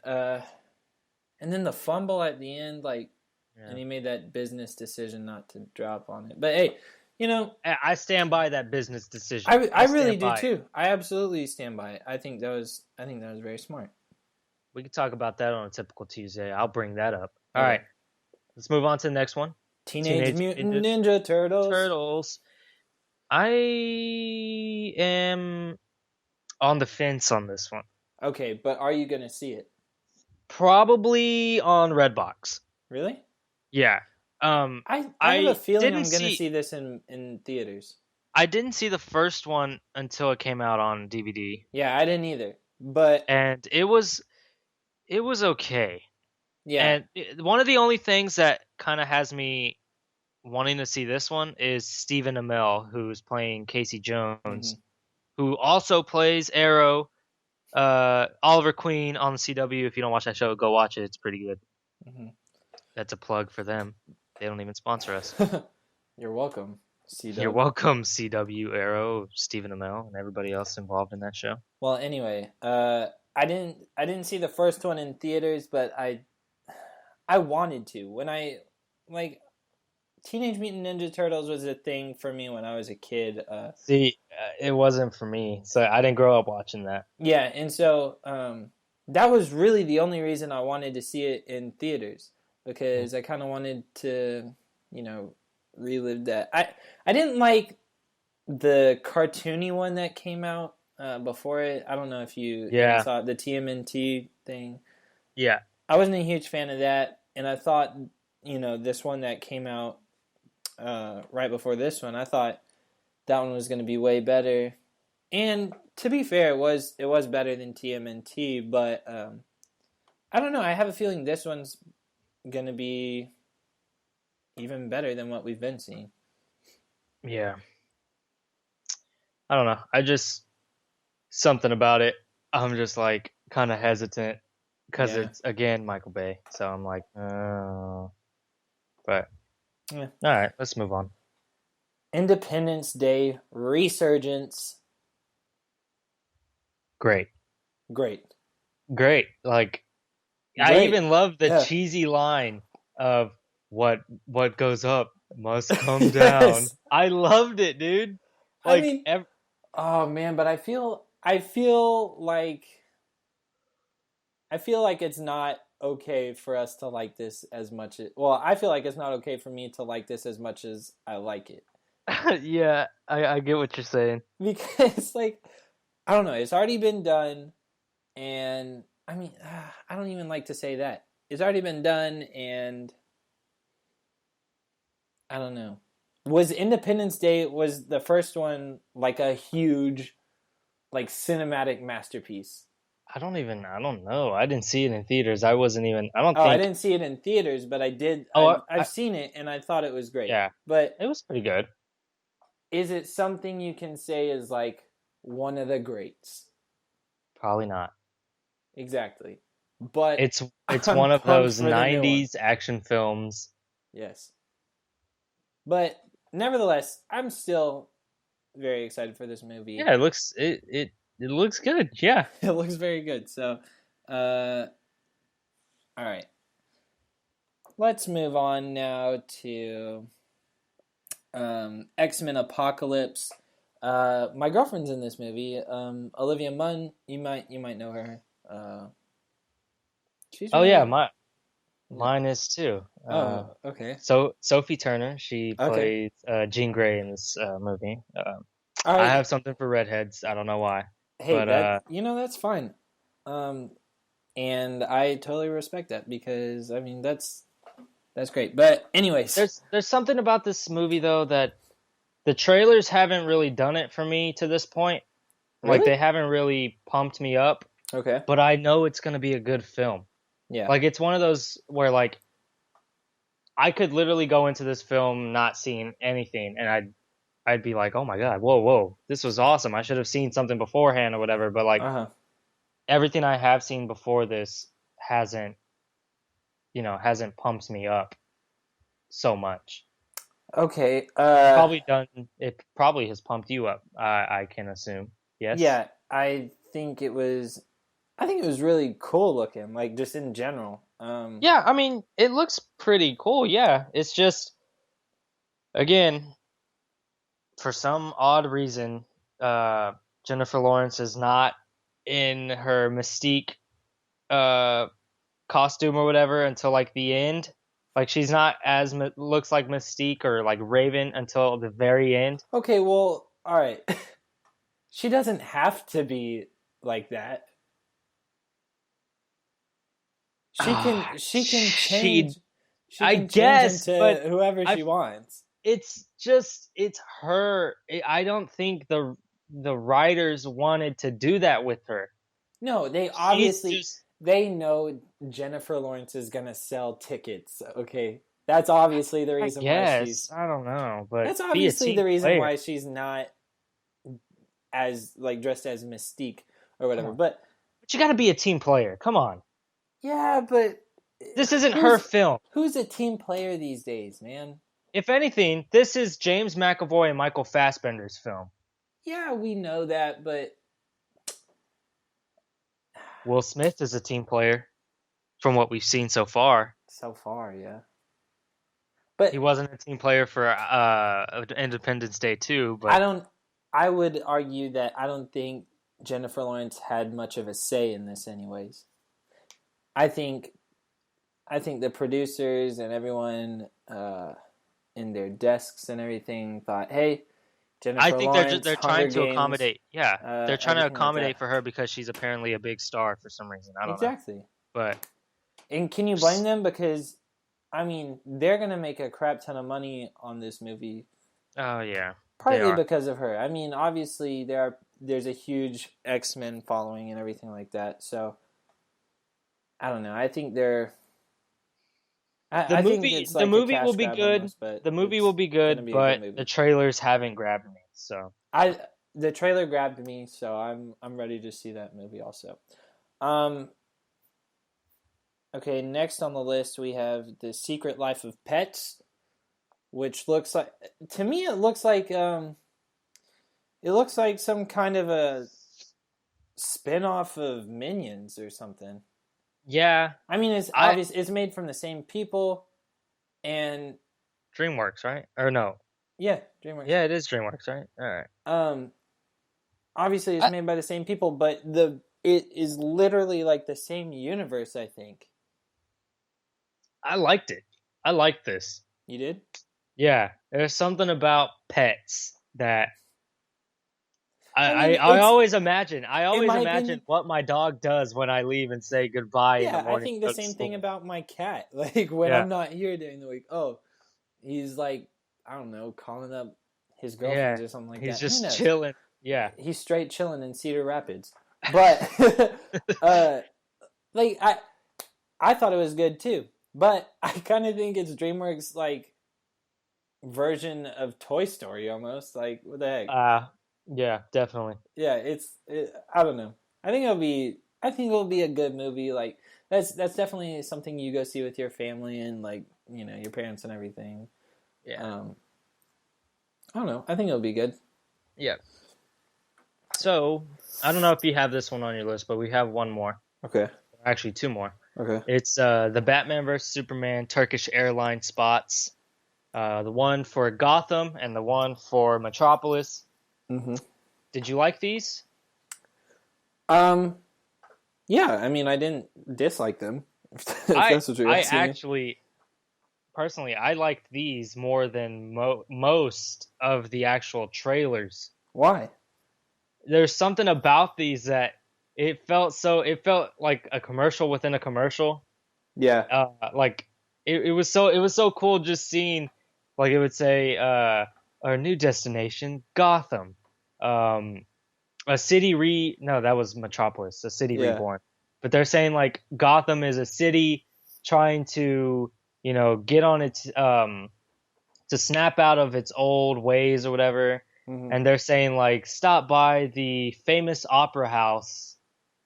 A: And then the fumble at the end, like.
B: Yeah.
A: And he made that business decision not to drop on it. But hey, you know,
B: I stand by that business decision.
A: I really
B: stand
A: do
B: by it.
A: too. I absolutely stand by it. I think that was very smart.
B: We could talk about that on a typical Tuesday. I'll bring that up. All
A: Okay.
B: right. Let's move on to the next one.
A: Teenage Mutant Ninja Turtles.
B: Turtles. I am on the fence on this one.
A: Okay, but are you gonna see it?
B: Probably on Redbox.
A: Really?
B: Yeah.
A: I have
B: I
A: a feeling
B: didn't
A: I'm gonna
B: see-
A: see this in theaters.
B: I didn't see the first one until it came out on DVD,
A: Yeah, I didn't either. But
B: and it was okay.
A: yeah,
B: And one of the only things that kind of has me wanting to see this one is Stephen Amell, who's playing Casey Jones, who also plays Arrow, Oliver Queen on the CW. If you don't watch that show, go watch it. It's pretty good.
A: Mhm.
B: That's a plug for them. They don't even sponsor us.
A: You're welcome.
B: You're welcome, CW, Arrow, Stephen Amell, and everybody else involved in that show.
A: Well, anyway, I didn't see the first one in theaters, but I wanted to. When I like Teenage Mutant Ninja Turtles was a thing for me when I was a kid.
B: See, it wasn't for me, so I didn't grow up watching that.
A: Yeah, and so that was really the only reason I wanted to see it in theaters because I kind of wanted to, relive that. I didn't like the cartoony one that came out before it. I don't know if you saw it, the TMNT thing.
B: Yeah.
A: I wasn't a huge fan of that, and I thought, this one that came out right before this one, I thought that one was going to be way better. And to be fair, it was better than TMNT, but I don't know. I have a feeling this one's going to be even better than what we've been seeing.
B: Yeah. I don't know. Something about it. I'm just like, kind of hesitant because
A: Yeah.
B: it's again Michael Bay. So I'm like, but
A: Yeah.
B: all right, let's move on.
A: Independence Day Resurgence.
B: Great,
A: Great.
B: great. Like I
A: Great.
B: even love the
A: Yeah.
B: cheesy line of what goes up must come down.
A: Yes.
B: I loved it, dude.
A: I
B: Like
A: mean, oh man, but I feel like it's not okay for us to like this as much as, well, I feel like it's not okay for me to like this as much as I like it.
B: yeah, I get what you're saying.
A: Because like I don't know, it's already been done, and I mean, I don't even like to say that. It's already been done, and I don't know. Was Independence Day, was the first one like a huge like cinematic masterpiece?
B: I don't know. I didn't see it in theaters. I wasn't even. I don't
A: Oh, I
B: think.
A: didn't see it in theaters, but I did.
B: Oh,
A: I've seen it, and I thought it was great.
B: yeah,
A: But
B: it was pretty good.
A: is it something you can say is like one of the greats?
B: Probably not.
A: Exactly. But
B: It's
A: I'm
B: one of
A: pumped
B: those
A: for the new one.
B: '90s action films.
A: Yes. But nevertheless, I'm still very excited for this movie.
B: Yeah, it looks good. Yeah.
A: It looks very good. So, all right. Let's move on now to X-Men Apocalypse. My girlfriend's in this movie. Olivia Munn. You might know her. She's
B: Oh
A: really
B: yeah,
A: good.
B: mine is too.
A: Okay.
B: So Sophie Turner, she
A: Okay.
B: plays Jean Grey in this movie.
A: All
B: I
A: right.
B: have something for redheads. I don't know why,
A: Hey,
B: but
A: that that's fine. And I totally respect that because I mean that's great. But anyways,
B: there's something about this movie though that the trailers haven't really done it for me to this point. Like
A: really?
B: they haven't really pumped me up,
A: Okay.
B: but I know it's gonna be a good film.
A: Yeah.
B: Like it's one of those where like I could literally go into this film not seeing anything, and I'd be like, oh my god, whoa, this was awesome. I should have seen something beforehand or whatever. But like
A: Uh-huh.
B: everything I have seen before this hasn't, hasn't pumped me up so much.
A: Okay.
B: Probably done. It probably has pumped you up. I can assume. Yes.
A: Yeah, I think it was really cool looking, like just in general.
B: Yeah, I mean, it looks pretty cool. Yeah, it's just again, for some odd reason, Jennifer Lawrence is not in her Mystique uh, costume or whatever until like the end. Like she's not as looks like Mystique or like Raven until the very end.
A: Okay, well, all right. She doesn't have to be like that. She can change
B: I guess,
A: into
B: but
A: whoever
B: I
A: she wants.
B: it's her. I don't think the writers wanted to do that with her.
A: No, they
B: She's
A: obviously
B: just
A: they know Jennifer Lawrence is gonna sell tickets. Okay, that's obviously the
B: I
A: reason why she's.
B: guess I don't know, but
A: That's
B: be a
A: obviously
B: team
A: the reason
B: player.
A: why she's not as like dressed as Mystique or
B: Come
A: whatever.
B: on,
A: But
B: but you got to be a team player. Come on,
A: yeah, but
B: this isn't her
A: who's
B: film.
A: who's a team player these days, man?
B: If anything, this is James McAvoy and Michael Fassbender's film.
A: Yeah, we know that, but
B: Will Smith is a team player, from what we've seen so far.
A: so far, yeah.
B: He
A: But
B: wasn't a team player for Independence Day 2,
A: I
B: but
A: don't. I would argue that I don't think Jennifer Lawrence had much of a say in this, anyways. I think, the producers and everyone in their desks and everything thought, "Hey,
B: I
A: Jennifer
B: think
A: Lawrence,
B: they're
A: Hunger
B: trying to
A: Games,
B: accommodate. Yeah, they're trying to
A: everything like
B: accommodate
A: that."
B: for her because she's apparently a big star for some reason. I don't know,
A: Exactly.
B: but
A: And can you blame them? Because I mean, they're gonna make a crap ton of money on this movie,
B: oh yeah, they
A: partly
B: are.
A: because of her. I mean, obviously there's a huge X-Men following and everything like that. So I don't know. I think they're. I think it's
B: The
A: like a
B: movie will
A: cash
B: be
A: grab
B: good.
A: almost, but
B: The movie
A: it's
B: will be
A: gonna
B: good,
A: be a good
B: but
A: movie.
B: the trailers haven't grabbed me. So
A: The trailer grabbed me, so I'm ready to see that movie also. Um. Okay. Next on the list, we have The Secret Life of Pets, which looks like, to me, it looks like some kind of a spin-off of Minions or something.
B: Yeah,
A: I mean, it's
B: I
A: obvious. It's made from the same people, and
B: DreamWorks, right? Or no?
A: yeah, DreamWorks.
B: Yeah, it is DreamWorks, right? All right.
A: Um, obviously it's
B: I
A: made by the same people, but it is literally like the same universe. I think
B: I liked it. I liked this.
A: you did.
B: Yeah, there's something about pets that
A: I mean,
B: I
A: it's
B: always imagine. I
A: in
B: always
A: my
B: imagine
A: opinion.
B: what my dog does when I leave and say goodbye in the
A: Yeah, I
B: morning
A: think
B: to
A: the
B: go to
A: same thing
B: school.
A: about my cat. Like when
B: Yeah,
A: I'm not here during the week, oh, he's like, I don't know, calling up his
B: yeah.
A: girlfriends or something like
B: He's
A: that. Who
B: just
A: knows?
B: chilling. Yeah.
A: He's straight chilling in Cedar Rapids. But uh, like I thought it was good too. But I kind of think it's DreamWorks like version of Toy Story almost. Like what the heck?
B: Yeah, definitely.
A: Yeah, I don't know. I think it'll be a good movie. Like that's definitely something you go see with your family and like your parents and everything.
B: Yeah.
A: I don't know. I think it'll be good.
B: Yeah. So, I don't know if you have this one on your list, but we have one more.
A: Okay.
B: Actually, two more.
A: Okay.
B: It's the Batman vs Superman Turkish airline spots. The one for Gotham and the one for Metropolis.
A: Mm-hmm.
B: Did you like these?
A: Yeah. I mean, I didn't dislike them. If that's what you're
B: I
A: asking me.
B: actually, personally, I liked these more than most of the actual trailers.
A: Why?
B: There's something about these that it felt like a commercial within a commercial.
A: Yeah.
B: Like it was so cool just seeing, like, it would say our new destination, Gotham, a city no, that was Metropolis, a city
A: Yeah.
B: reborn, but they're saying like Gotham is a city trying to get on its to snap out of its old ways or whatever.
A: Mm-hmm.
B: And they're saying like stop by the famous opera house,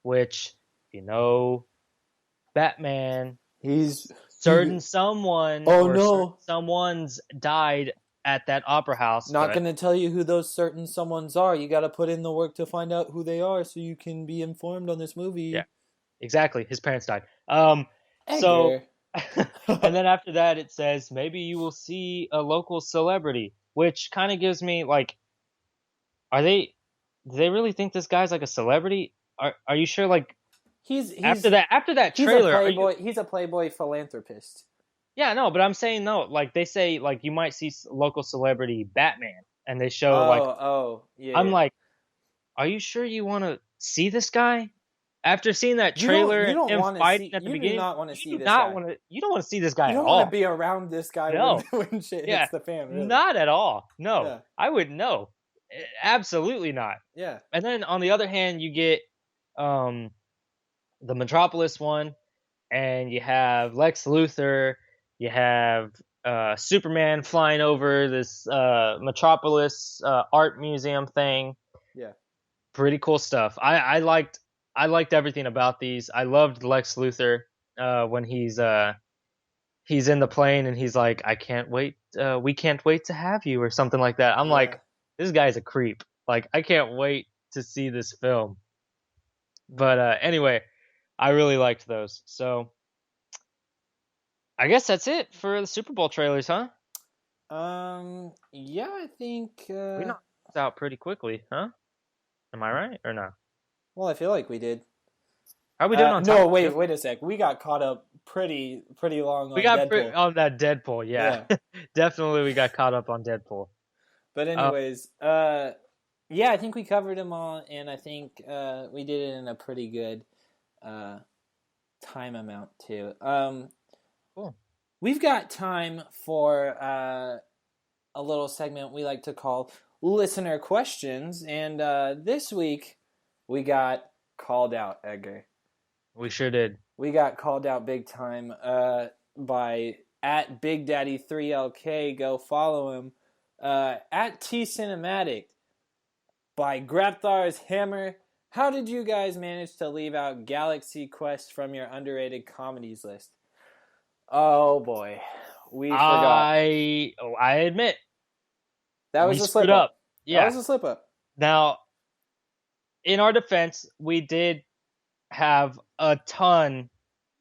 B: which Batman,
A: He's
B: certain someone
A: Oh
B: or certain
A: no.
B: someone's died at that opera house.
A: Not
B: But
A: going to tell you who those certain someones are. You got to put in the work to find out who they are so you can be informed on this movie.
B: yeah, exactly. His parents died. So,
A: Edgar.
B: and then after that, it says maybe you will see a local celebrity, which kind of gives me like, do they really think this guy's like a celebrity? Are you sure? Like,
A: he's
B: after that
A: he's
B: trailer,
A: a playboy. He's a playboy philanthropist.
B: yeah, no, but I'm saying no. Like they say, like you might see local celebrity Batman, and they show
A: Yeah.
B: I'm
A: Yeah.
B: like, are you sure you want to see this guy? After seeing that
A: You don't.
B: trailer
A: You
B: and
A: don't
B: him
A: want to
B: fighting
A: see.
B: at the
A: You do
B: beginning,
A: not want to see
B: you do
A: this
B: not
A: guy.
B: want to. You don't want to see this guy
A: You
B: at
A: don't
B: all.
A: want to be around this guy
B: No.
A: when shit
B: Yeah,
A: hits the fan. Really.
B: not at all. No,
A: Yeah.
B: I would no, absolutely not.
A: Yeah.
B: And then on the other hand, you get the Metropolis one, and you have Lex Luthor, you have Superman flying over this Metropolis art museum thing.
A: Yeah.
B: Pretty cool stuff. I liked everything about these. I loved Lex Luthor when he's in the plane and he's like, I can't wait. We can't wait to have you, or something like that. I'm like, this guy's a creep. Like, I can't wait to see this film. But anyway, I really liked those. So I guess that's it for the Super Bowl trailers, huh?
A: Yeah, I think.
B: We knocked this out pretty quickly, huh? Am I right or no?
A: Well, I feel like we did.
B: How are we doing on time?
A: No, wait a sec. We got caught up pretty long on Deadpool.
B: On that Deadpool, yeah. Definitely we got caught up on Deadpool.
A: But anyways, yeah, I think we covered them all, and I think we did it in a pretty good time amount too.
B: Cool.
A: We've got time for a little segment we like to call listener questions, and this week we got called out, Edgar.
B: We sure did.
A: We got called out big time by at Big Daddy 3LK. Go follow him. At T Cinematic by Grapthar's Hammer How did you guys manage to leave out Galaxy Quest from your underrated comedies list? Oh boy, we forgot.
B: I admit
A: That
B: we
A: was a
B: screwed
A: slip up.
B: up.
A: That
B: Yeah.
A: was a slip up.
B: Now, in our defense, we did have a ton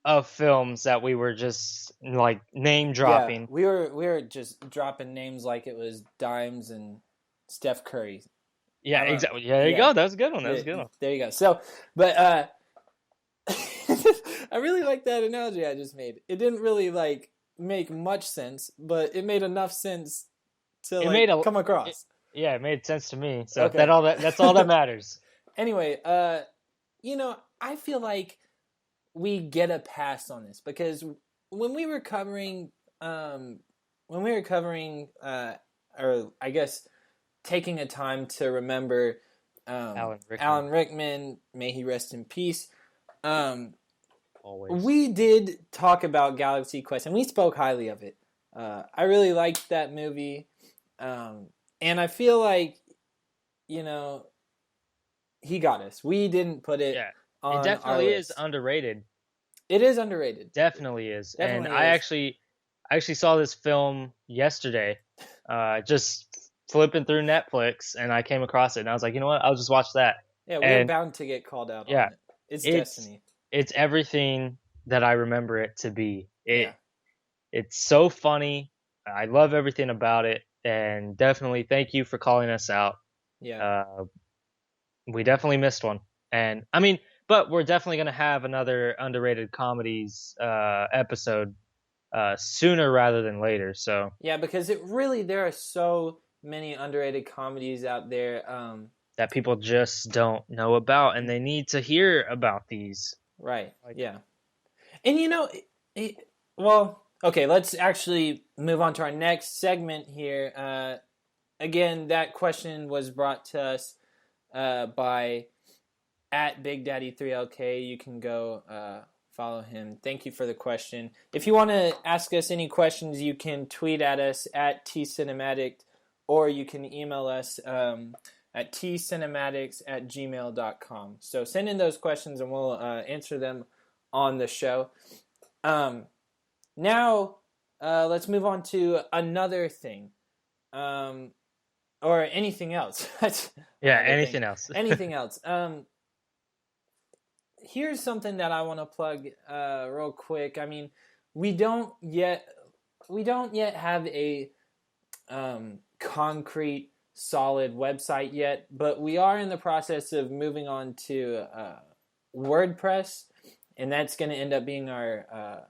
B: of films that we were just like name
A: Yeah,
B: dropping.
A: we were just dropping names like it was Dimes and Steph Curry.
B: Yeah, exactly. Yeah, there you go. That was a good one. That was a good one.
A: There you go. So, but I really like that analogy I just made. It didn't really like make much sense, but it made enough sense to come across.
B: It made sense to me. So
A: Okay.
B: that's all that matters.
A: Anyway, I feel like we get a pass on this because when we were covering, or I guess taking a time to remember Alan Rickman, may he rest in peace.
B: Always.
A: We did talk about Galaxy Quest, and we spoke highly of it. I really liked that movie, and I feel like, he got us. We didn't put it on
B: it definitely
A: our
B: is
A: list.
B: underrated.
A: It is underrated.
B: Definitely is.
A: Definitely
B: and I actually saw this film yesterday, just flipping through Netflix, and I came across it, and I was like, you know what? I'll just watch that.
A: Yeah, we're bound to get called out on it. It's destiny.
B: It's everything that I remember it to be. It's so funny. I love everything about it, and definitely thank you for calling us out.
A: Yeah.
B: We definitely missed one. And I mean, but we're definitely going to have another underrated comedies episode sooner rather than later. So
A: yeah, because there are so many underrated comedies out there
B: that people just don't know about, and they need to hear about these.
A: Right. Yeah. And well, okay, let's actually move on to our next segment here. Again, that question was brought to us by at Big Daddy 3LK. You can go follow him. Thank you for the question. If you want to ask us any questions, you can tweet at us at tcinematic, or you can email us at tcinematics@gmail.com. So send in those questions and we'll answer them on the show. Now, let's move on to another thing. Or anything else.
B: Anything else.
A: Anything else. Here's something that I want to plug real quick. I mean, we don't yet have a concrete, solid website yet, but we are in the process of moving on to WordPress, and that's going to end up being our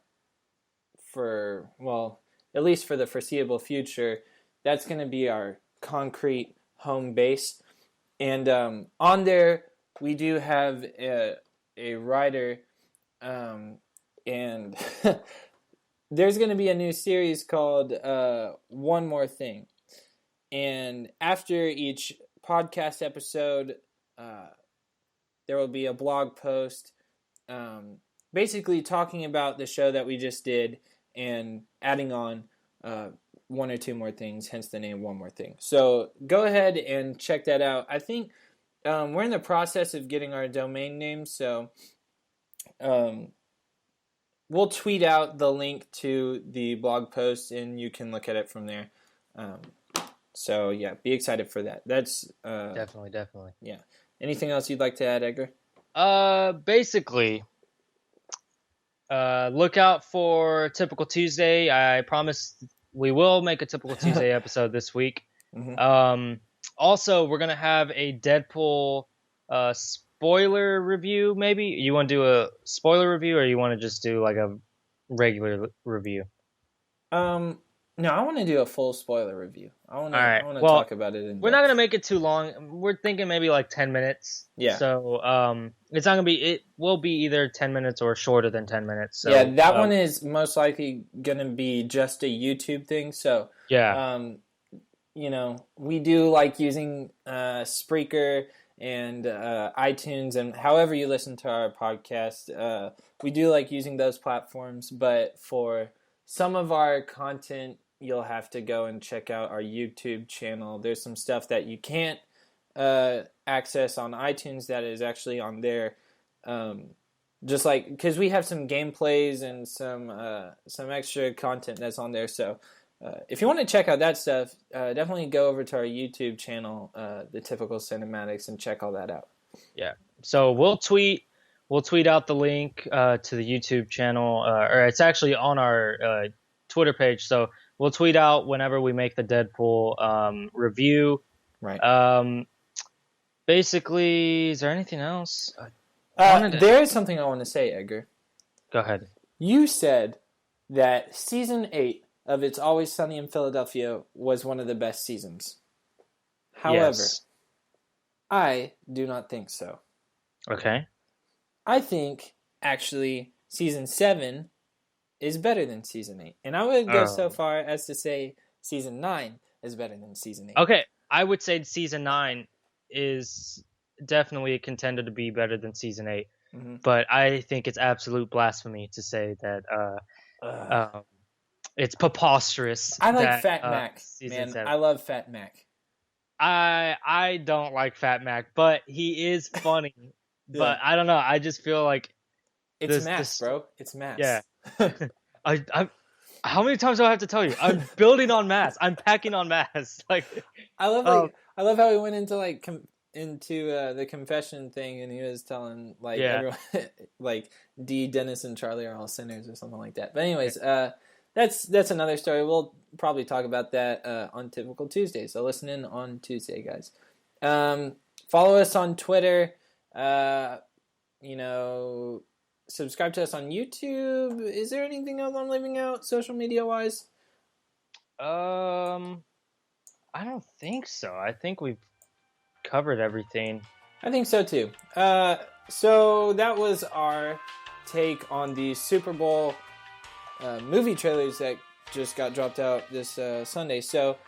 A: at least for the foreseeable future, that's going to be our concrete home base. And on there, we do have a writer, and there's going to be a new series called One More Thing. And after each podcast episode, there will be a blog post basically talking about the show that we just did and adding on one or two more things, hence the name One More Thing. So go ahead and check that out. I think we're in the process of getting our domain name, so we'll tweet out the link to the blog post and you can look at it from there. So yeah, be excited for that. That's
B: definitely.
A: Yeah. Anything else you'd like to add, Edgar?
B: Basically, look out for Typical Tuesday. I promise we will make a Typical Tuesday episode this week. Mm-hmm. Also, we're going to have a Deadpool spoiler review, maybe? You want to do a spoiler review, or you want to just do like a regular review?
A: No, I want to do a full spoiler review. I want to talk about it.
B: We're not going to make it too long. We're thinking maybe like 10 minutes.
A: Yeah.
B: So it's not going to be. It will be either 10 minutes or shorter than 10 minutes. So,
A: yeah, that one is most likely going to be just a YouTube thing. So
B: yeah.
A: We do like using Spreaker and iTunes and however you listen to our podcast. We do like using those platforms, but for some of our content, you'll have to go and check out our YouTube channel. There's some stuff that you can't access on iTunes that is actually on there. Just like, because we have some gameplays and some extra content that's on there. So if you want to check out that stuff, definitely go over to our YouTube channel, The Typical Cinematics, and check all that out.
B: Yeah. So we'll tweet out the link to the YouTube channel, or it's actually on our Twitter page. So we'll tweet out whenever we make the Deadpool review.
A: Right.
B: Basically, is there anything else?
A: There is something I want to say, Edgar.
B: Go ahead.
A: You said that season 8 of It's Always Sunny in Philadelphia was one of the best seasons. However,
B: Yes.
A: I do not think so.
B: Okay.
A: I think, actually, season 7 is better than season 8. And I would go so far as to say season 9 is better than season 8.
B: Okay. I would say season 9 is definitely a contender to be better than season 8.
A: Mm-hmm.
B: But I think it's absolute blasphemy to say that it's preposterous.
A: I like
B: that,
A: Fat Mac, man.
B: 7.
A: I love Fat Mac.
B: I don't like Fat Mac, but he is funny.
A: Yeah.
B: But I don't know. I just feel like
A: it's mass, bro. It's mass.
B: Yeah. I how many times do I have to tell you? I'm building on mass. I'm packing on mass. Like
A: I love how he went into the confession thing, and he was telling everyone like D, Dennis, and Charlie are all sinners or something like that. But anyways, that's another story. We'll probably talk about that on Typical Tuesday. So listen in on Tuesday, guys. Follow us on Twitter. Subscribe to us on YouTube. Is there anything else I'm leaving out social media wise?
B: I don't think so. I think we've covered everything.
A: I think so too. So that was our take on the Super Bowl movie trailers that just got dropped out this Sunday. So,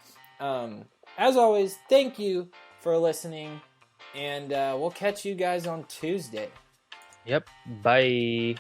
A: as always, thank you for listening, and we'll catch you guys on Tuesday.
B: Yep. Bye.